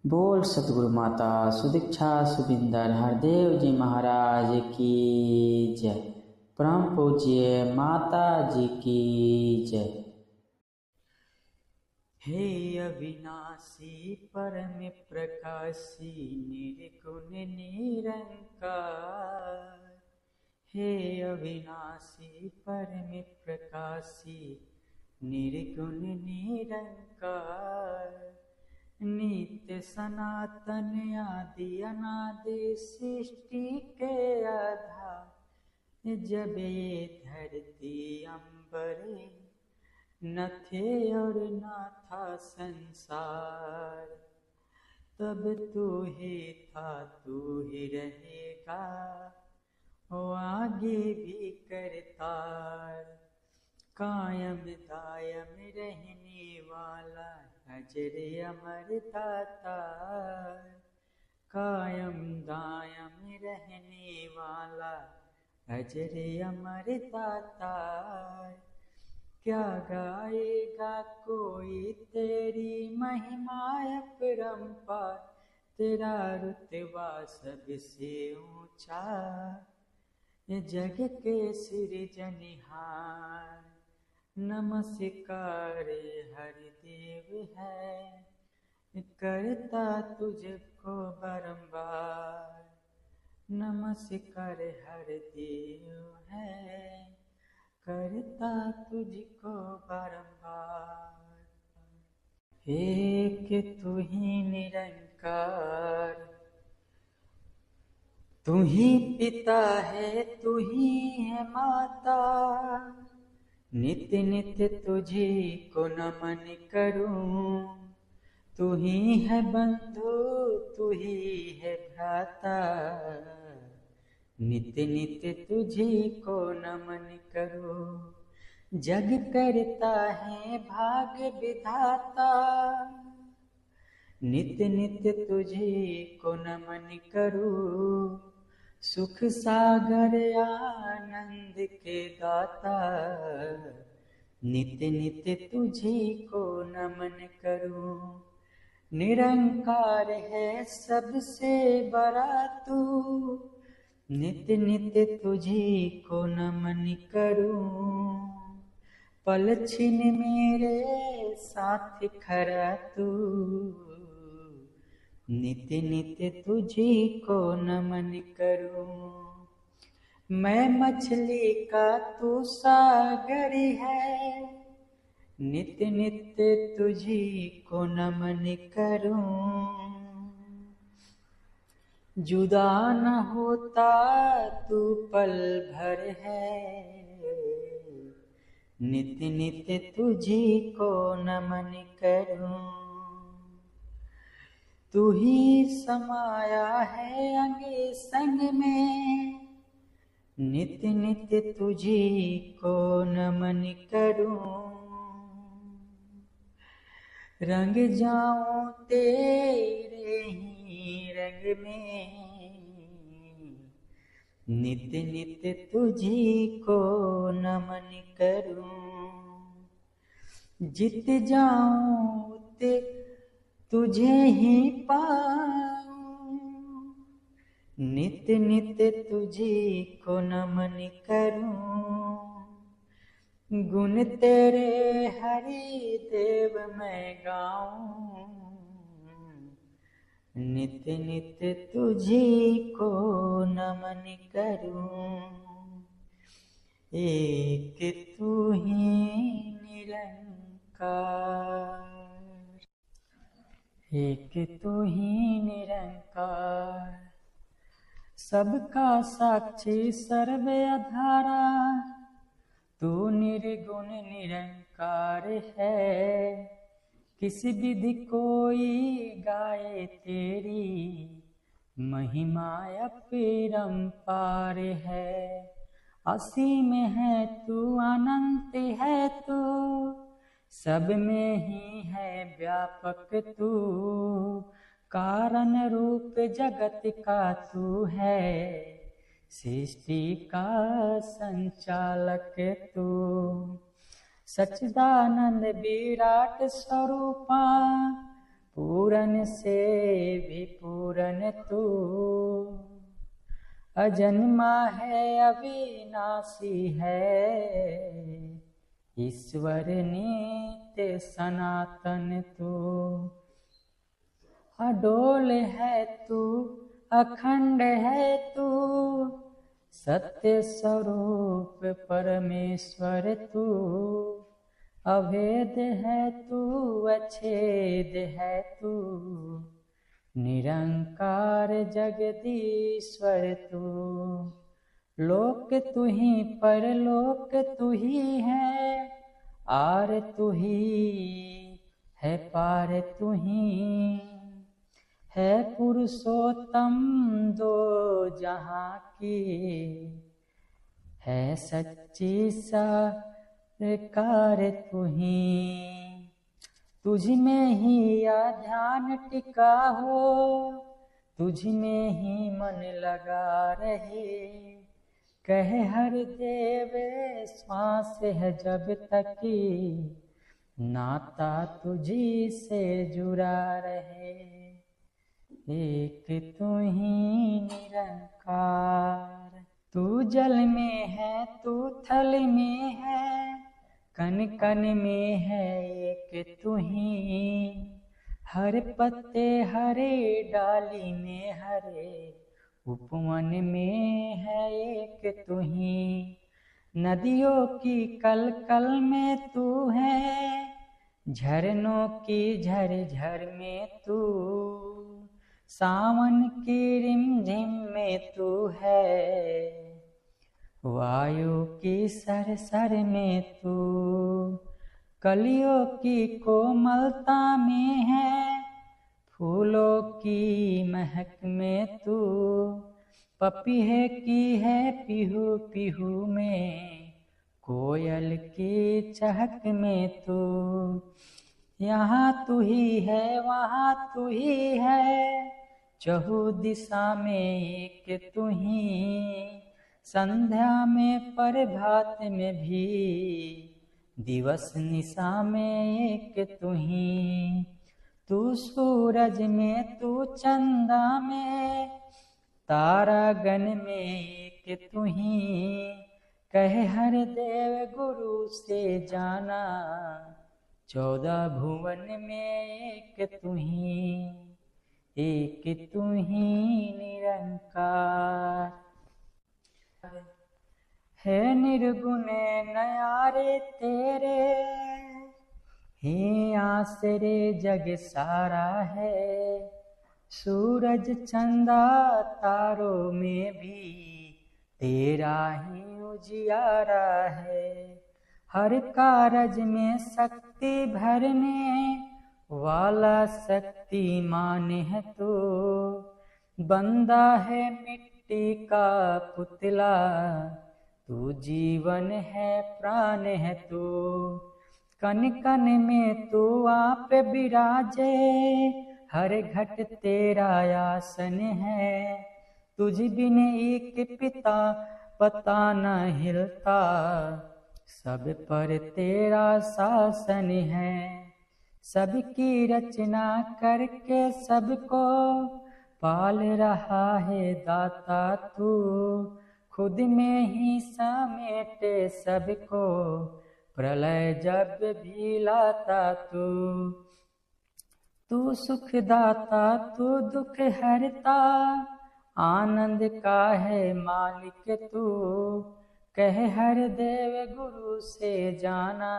बोल सतगुरु माता सुदीक्षा सुबिंदर हरदेव जी महाराज की जय। परम पूज्य माता जी की जय। हे अविनाशी परम प्रकाशी निर्गुण निरंकार, हे अविनाशी परम प्रकाशी निर्गुण निरंकार, नित्य सनातन आदि अनादि सृष्टि के आधार, जब ये धरती अंबर न थे और न था संसार, तब तू ही था तू ही रहेगा वो आगे भी करतार, कायम दायम रहने वाला अजर अमर दातार, कायम दायम रहने वाला अजर अमर दातार, क्या गाएगा कोई तेरी महिमा अपरंपार, तेरा रुतबा सबसे ऊंचा ये जग के सृजनहार, नमस्कार हर देव है करता तुझको बारंबार, नमस्कार हर देव है करता तुझको बारंबार। एक तू ही निरंकार, तू ही पिता है तू ही है माता, नित्य नित्य तुझे को नमन करूं, तू ही है बंधु तू ही है भ्राता, नित्य नित्य तुझे को नमन करो, जग करता है भाग्य विधाता, नित्य नित्य तुझे को नमन करो, सुख सागर आनंद के दाता, नित्य नित्य तुझे को नमन करो, निरंकार है सबसे बड़ा तू, नित्य नित्य तुझे को नमन करूं, पल छिन मेरे साथ खरा तू, नित्य नित्य तुझे को नमन करूं, मैं मछली का तू सागर है, नित्य नित्य तुझे को नमन करूं, जुदा न होता तू पल भर है, नित्य नित्य तुझे को नमन करूं, तू ही समाया है अंग संग में, नित्य नित्य तुझे को नमन करूं, रंग जाऊं तेरे ही रंग में, नित्य नित्य तुझे को नमन करूं, जित जाऊं ते तुझे ही पाऊं, नित्य नित्य तुझे को नमन करूं, गुण तेरे हरि देव मैं गाऊं, नित्य नित्य तुझे को नमन करूं, एक तू ही निरंकार, एक तू ही निरंकार, सबका साक्षी सर्वे आधारा, तू निर्गुण निरंकार है, किसी विधि कोई गाए तेरी महिमा अपरंपार है, असीम है तू अनंत है तू, सब में ही है व्यापक तू, कारण रूप जगत का तू है, सृष्टि का संचालक तू, सच्चिदानंद विराट स्वरूपा, पूरन से भी पूरन तू, अजन्मा है अविनाशी है, ईश्वर नित्य सनातन तू। अडोल है तू, अखंड है तू, सत्य स्वरूप परमेश्वर तू। अभेद है तू, अछेद है तू, निरंकार जगदीश्वर तू। लोक तू ही परलोक तू ही है, आर तू ही है पार तू ही। है पुरुषोत्तम दो जहाँ की, है सच्ची सरकार तू ही। तुझ में ही या ध्यान टिका हो, तुझ में ही मन लगा रहे। कहे हर देव श्वास है जब तक, नाता तुझी से जुड़ा रहे। एक तू ही निरंकार, तू जल में है तू थल में है, कण कण में है एक तू ही। हर पत्ते हरे डाली में हरे, उपवन में है एक तू ही। नदियों की कल कल में तू है, झरनों की झर झर में तू। सावन की रिमझिम में तू है, वायु की सर सर में तू। कलियों की कोमलता में है, फूलों की महक में तू। पपीहे की है पीहू पीहू में, कोयल की चहक में तू। यहाँ तू ही है वहाँ तू ही है, चहु दिशा में एक तू ही। संध्या में प्रभात में भी, दिवस निशा में एक तू ही। तू सूरज में तू चंदा में, तारागण में एक तू ही। कहे हर देव गुरु से जाना, 14 भुवन में एक तू ही। एक तू ही निरंकार, है निर्गुण नयारे तेरे। हे आसरे जग सारा है, सूरज चंदा तारों में भी तेरा ही उजियारा है। हर कारज में शक्ति भरने वाला शक्तिमान है तू। बंदा है मिट्टी का पुतला, तू जीवन है प्राण है तू। कन कन में तू आप विराजे, हर घट तेरा आसन है। तुझ बिन एक पिता पता न हिलता, सब पर तेरा शासन है। सबकी रचना करके सबको पाल रहा है दाता तू। खुद में ही समेटे सबको, प्रलय जब भी लाता तू। तू सुख दाता तू दुख हरता, आनंद का है मालिक तू। कह हर देव गुरु से जाना,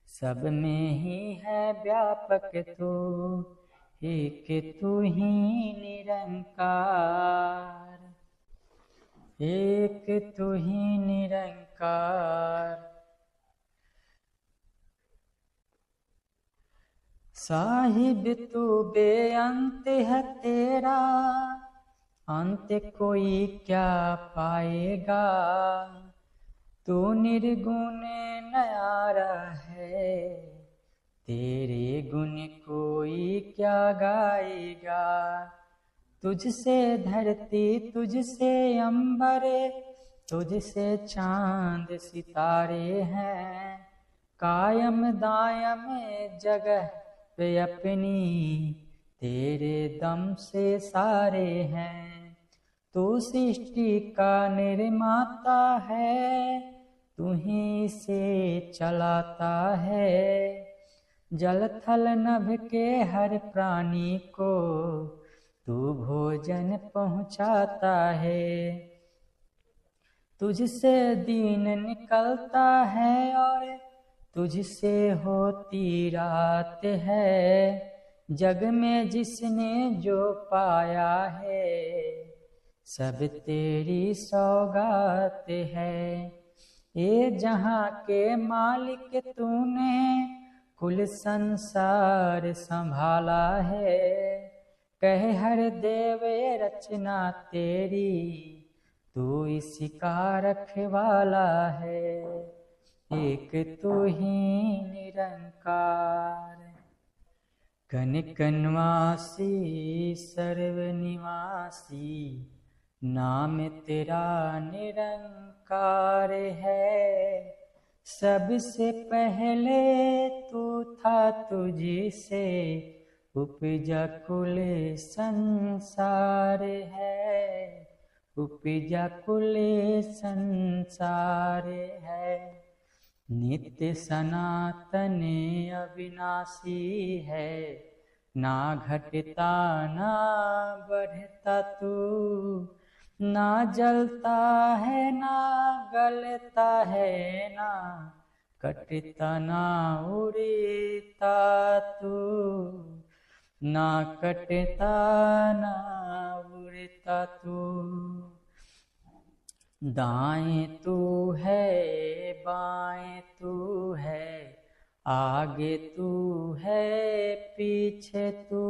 सब में ही है व्यापक तू। एक तू ही निरंकार, एक तू ही निरंकार। साहिब तू बेअंत है तेरा, अंत कोई क्या पाएगा। तू निर्गुण न्यारा है, तेरे गुण कोई क्या गाएगा। तुझसे धरती तुझसे अंबर, तुझसे चांद सितारे हैं। कायम दायम जगह पे अपनी, तेरे दम से सारे हैं। तू सृष्टि का निर्माता है, तू ही से चलाता है। जल थल नभ के हर प्राणी को तू भोजन पहुँचाता है। तुझसे दिन निकलता है और तुझसे होती रात है। जग में जिसने जो पाया है, सब तेरी सौगात है। ये जहाँ के मालिक तूने कुल संसार संभाला है। कह हर देवे रचना तेरी, तू इसी का रखवाला है। एक तू ही निरंकार, कन कनवासी सर्वनिवासी, नाम तेरा निरंकार है। सबसे पहले तू था, तुझी से उपजा कुल संसार है। उपजा कुल संसार है। नित्य सनातन अविनाशी है, ना घटता ना बढ़ता तू। ना जलता है ना गलता है, ना कटता ना उड़ता तू। ना कटता ना उड़ता तू। दाएं तू है बाएं तू है, आगे तू है पीछे तू।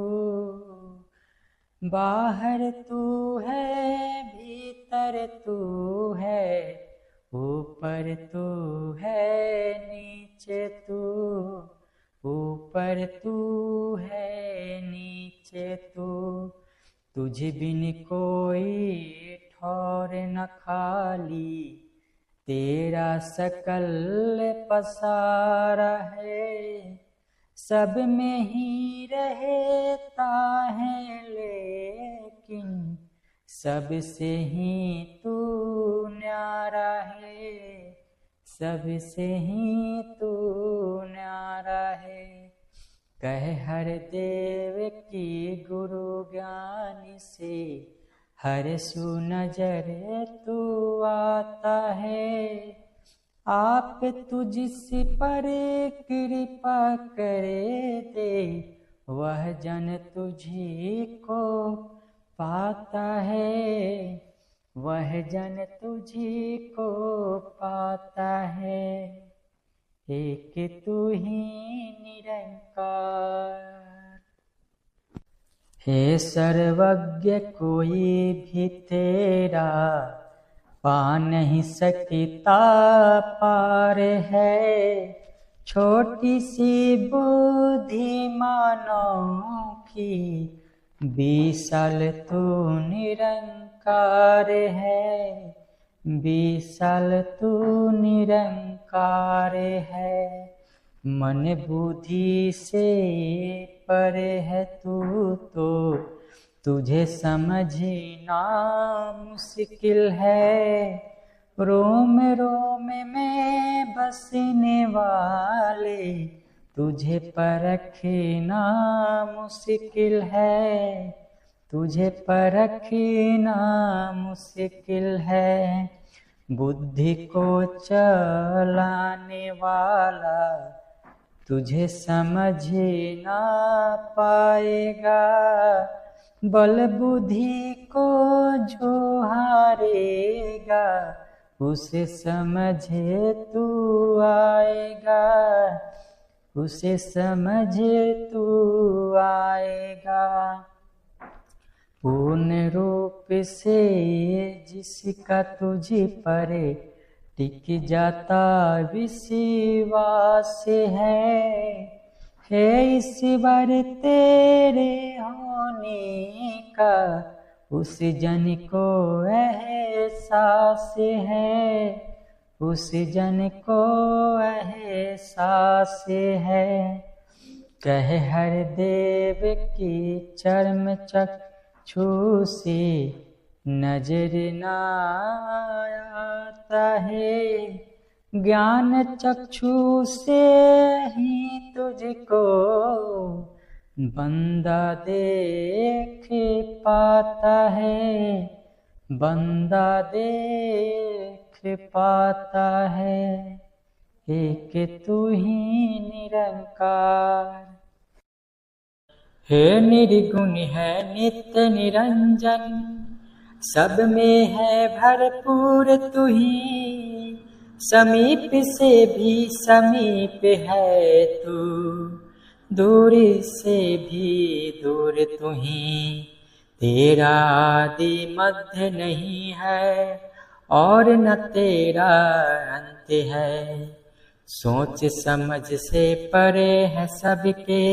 बाहर तू है भीतर तू है, ऊपर तू है नीचे तू। ऊपर तू है नीचे तू। तुझ बिन कोई ठौर न खाली, तेरा सकल पसारा है। सब में ही रहता है लेकिन, सबसे ही तू न्यारा है। सबसे ही तू न्यारा है। कह हर देव की गुरु ज्ञान से, हर सु नजर तू आता है। आप तुझसे पर कृपा करे दे, वह जन तुझी को पाता है। वह जन तुझी को पाता है। एक तू ही निरंकार। हे सर्वज्ञ कोई भी तेरा पा नहीं सकता पार है। छोटी सी बुद्धि मानव की, विशाल तू निरंकार है। विशाल तू निरंकार है। मन बुद्धि से परे है तू तो, तुझे समझना मुश्किल है। रोम रोम में बसने वाले, तुझे परखना मुश्किल है। तुझे परखना मुश्किल है। बुद्धि को चलाने वाला, तुझे समझ ना पाएगा। बल बुद्धि को जो हारेगा, उसे समझे तू आएगा। उसे समझे तू आएगा। पूर्ण रूप से जिसका तुझ पर टिक जाता विश्वास है। ईश्वर तेरे होने का उस जन को एहसास है। उस जन को एहसास है। कह हर देव की चर्म चक्षु से नजर न आता है, ज्ञान चक्षु से ही तुझको बंदा देख पाता है, बंदा देख पाता है। एक तू ही निरंकार है, निर्गुण है नित्य निरंजन, सब में है भरपूर तू ही, समीप से भी समीप है तू, दूर से भी दूर तू ही। तेरा आदि मध्य नहीं है और न तेरा अंत है, सोच समझ से परे है सबके,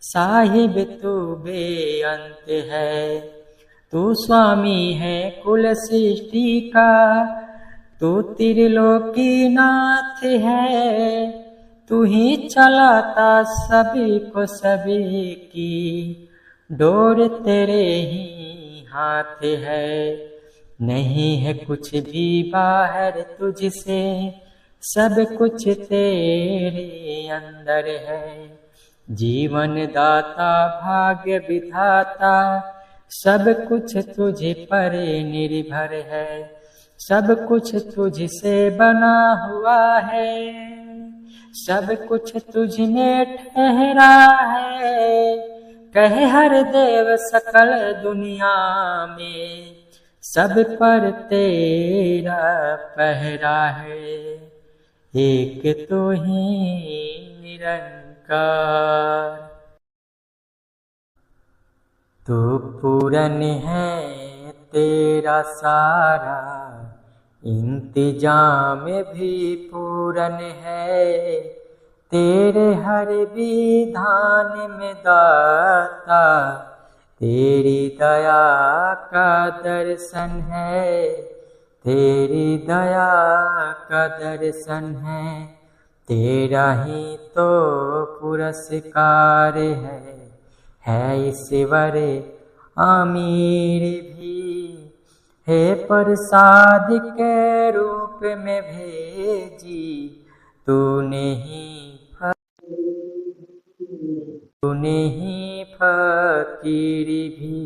साहिब तू बेअंत है। तू स्वामी है कुल सृष्टि का, तू त्रिलोकी नाथ है, तू ही चलाता सभी को सभी की, डोर तेरे ही हाथ है। नहीं है कुछ भी बाहर तुझसे, सब कुछ तेरे अंदर है। जीवन दाता भाग्य विधाता, सब कुछ तुझ पर निर्भर है, सब कुछ तुझसे बना हुआ है, सब कुछ तुझ में ठहरा है। कह हर देव सकल दुनिया में, सब पर तेरा पहरा है, एक तो ही निरंकार। तू पूरन है तेरा सारा, इंतजाम भी पूरन है, तेरे हर विधान में दाता, तेरी दया का दर्शन है, तेरी दया का दर्शन है। तेरा ही तो पुरस्कार है ईश्वर आमीर भी, हे प्रसाद के रूप में भेजी, तूने ही फकीरी भी,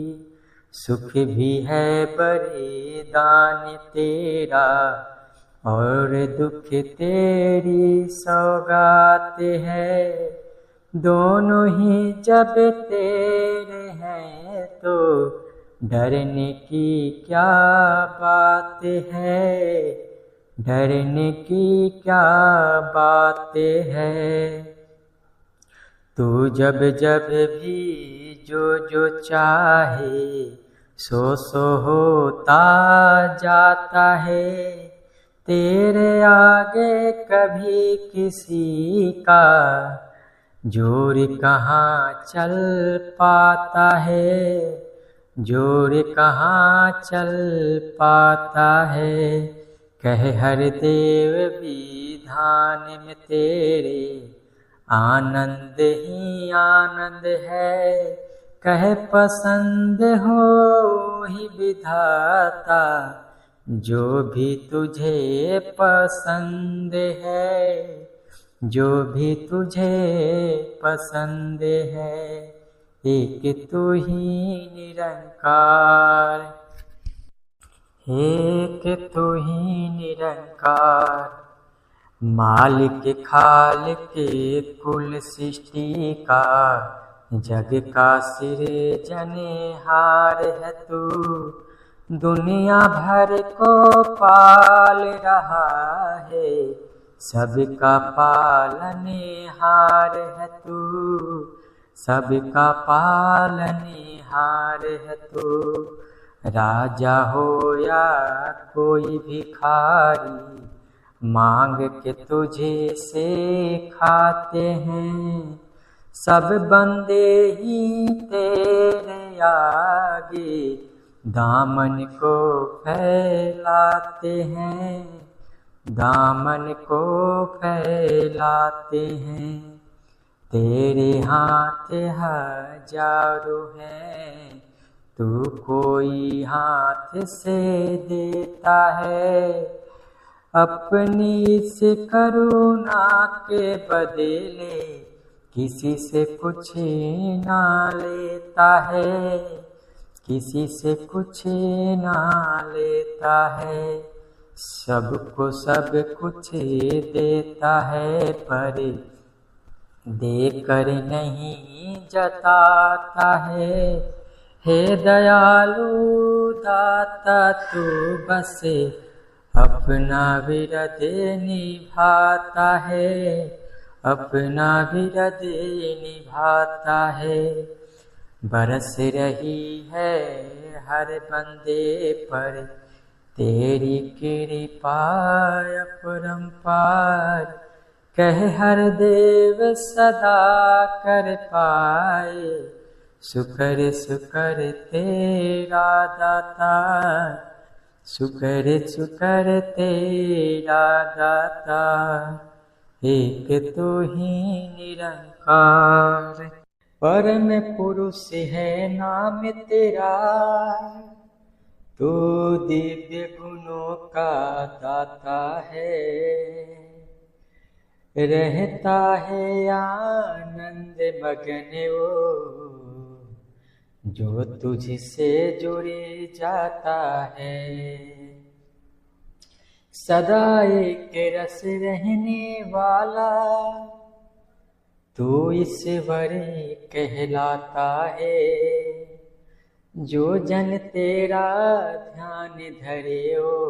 सुख भी है बलिदान तेरा, और दुख तेरी सौगात है। दोनों ही जब तेरे हैं तो डरने की क्या बात है, डरने की क्या बात है। तू जब जब भी जो चाहे, सो होता जाता है, तेरे आगे कभी किसी का जोर कहाँ चल पाता है, जोर कहाँ चल पाता है। कह हर देव विधान में तेरे आनंद ही आनंद है, कह पसंद हो ही विधाता, जो भी तुझे पसंद है, जो भी तुझे पसंद है। एक तू ही निरंकार, एक तू ही निरंकार, मालिक खालिक कुल सृष्टि का, जग का सृजनहार है तू, दुनिया भर को पाल रहा है, सबका पालनहार है तू, सबका पालनहार है तू। राजा हो या कोई भिखारी, मांग के तुझे से खाते हैं, सब बंदे ही तेरे आगे दामन को फैलाते हैं, दामन को फैलाते हैं। तेरे हाथ हजारों हैं, तू कोई हाथ से देता है। अपनी इस करुणा के बदले किसी से कुछ ना लेता है, किसी से कुछ ना लेता है। सबको सब कुछ देता है, पर देकर नहीं जताता है। हे दयालु दाता, तू बस अपना विरद निभाता है, अपना विरद निभाता है। बरस रही है हर बंदे पर तेरी कृपा अपरंपार। कह हर देव सदा कर पाए, शुक्र शुक्र तेरा दाता, शुक्र शुक्र तेरा दाता। एक तो ही निरंकार, परम पुरुष है नाम तेरा। तू दिव्य गुणों का दाता है, रहता है आनंद मगन वो, जो तुझसे जुड़ जाता है। सदा एक रस रहने वाला तू ईश्वर कहलाता है। जो जन तेरा ध्यान धरे हो,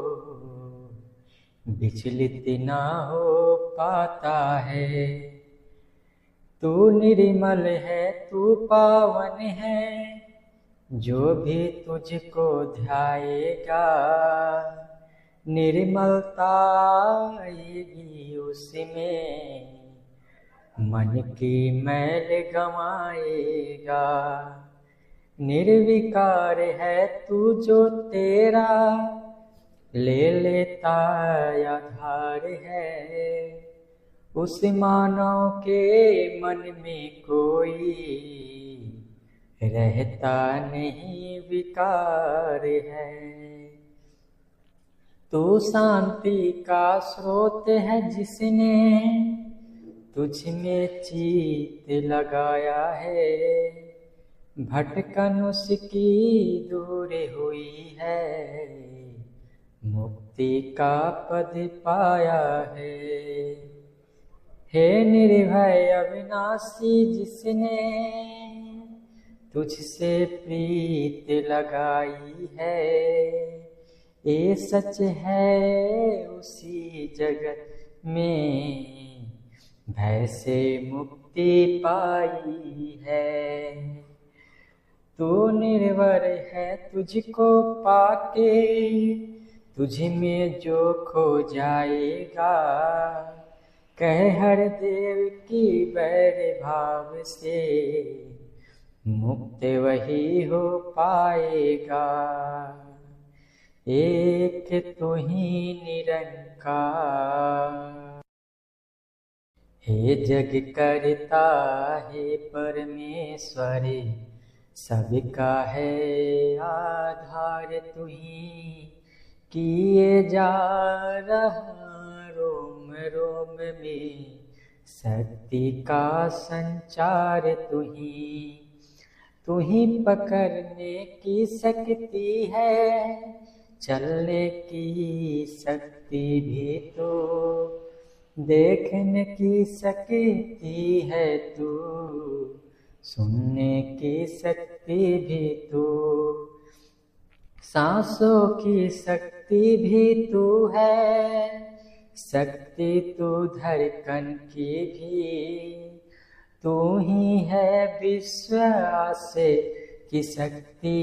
विचलित ना हो पाता है। तू निर्मल है, तू पावन है, जो भी तुझको ध्याएगा निर्मलता आएगी उसमें, मन की मैल गवाएगा। निर्विकार है तू जो तेरा ले लेता आधार है। उस मानव के मन में कोई रहता नहीं विकार है। तू शांति का स्रोत है, जिसने तुझ में चित्त लगाया है। भटकन उसकी दूर हुई है, मुक्ति का पद पाया है। हे निर्भय अविनाशी, जिसने तुझसे प्रीत लगाई है। ये सच है उसी जगत में भय से मुक्ति पाई है। तू निर्भर है, तुझको पाके तुझ में जो खो जाएगा। कह हर देव की बैर भाव से मुक्त वही हो पाएगा। एक तो ही निरंकार, हे जग करता है परमेश्वर, सबका है आधार तू ही। किए जा रहा रोम रोम में शक्ति का संचार तू ही पकड़ने की शक्ति है, चलने की शक्ति भी तो, देखने की शक्ति है तू, सुनने की शक्ति भी तू, सांसों की शक्ति भी तू है, शक्ति तू धड़कन की भी तू ही है। विश्वास की शक्ति,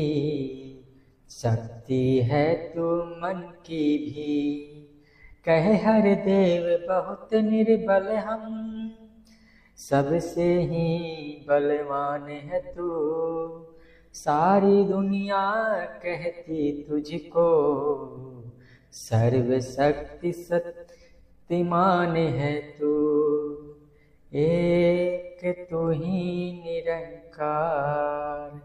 शक्ति है तू मन की भी। कह हर देव बहुत निर्बल हम, सबसे ही बलवान है तू। सारी दुनिया कहती तुझको, सर्वशक्ति शक्तिमान है तू। एक एक तू ही निरंकार।